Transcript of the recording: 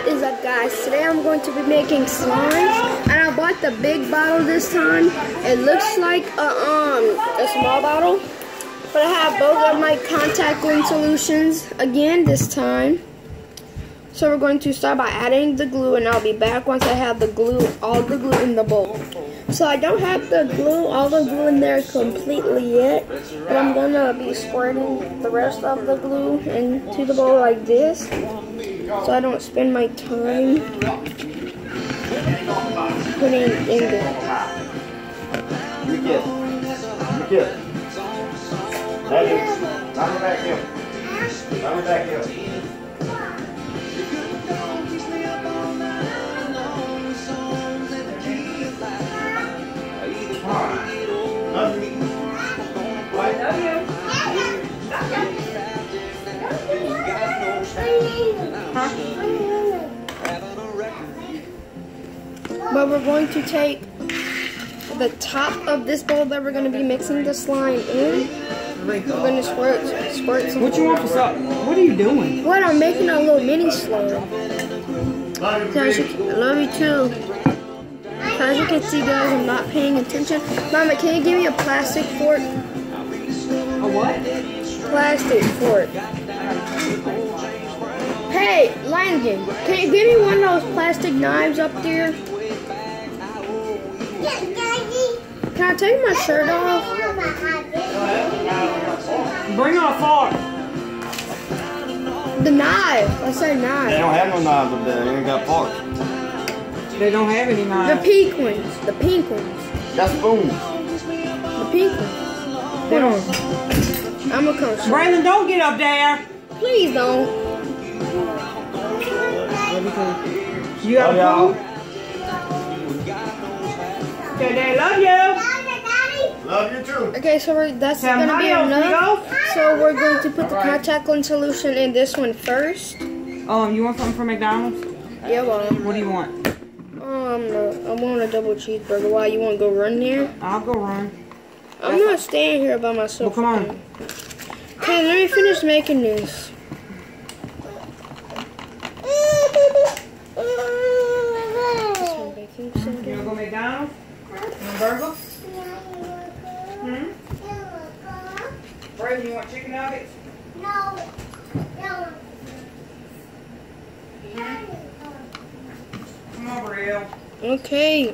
What is up, guys? Today I'm going to be making slimes, and I bought the big bottle this time. It looks like a small bottle, but I have both of my contact lens solutions again this time. So we're going to start by adding the glue, and I'll be back once I have all the glue in the bowl. So I don't have all the glue in there completely yet, but I'm gonna be squirting the rest of the glue into the bowl like this, so I don't spend my time putting it in there. Back here. But we're going to take the top of this bowl that we're going to be mixing the slime in. We're going to squirt some. What you want for something? What are you doing? What? I'm making a little mini slime. I love you too. As you can see, guys, I'm not paying attention. Mama, can you give me a plastic fork? A what? Plastic fork. Hey, Landon, can you give me one of those plastic knives up there? Can I take my shirt off? Bring on a fork. The knife. I said knife. They don't have no knives up there. They ain't got forks. They don't have any knives. The pink ones. The pink ones. Got spoons. The pink ones. They don't. I'm gonna come. Brandon, don't get up there. Please don't. You got a phone? Okay, Daddy, love you. Love you too. Okay, so that's gonna be enough. So we're going to put the contact lens solution in this one first. You want something from McDonald's? Yeah, well. What do you want? I want a double cheeseburger. Why, you want to go run there? I'll go run. I'm not staying here by myself. Well, come on. Okay, let me finish making this. You want to go McDonald's? You want a burger? Brandon, you want chicken nuggets? No. Come on, Brielle. Okay.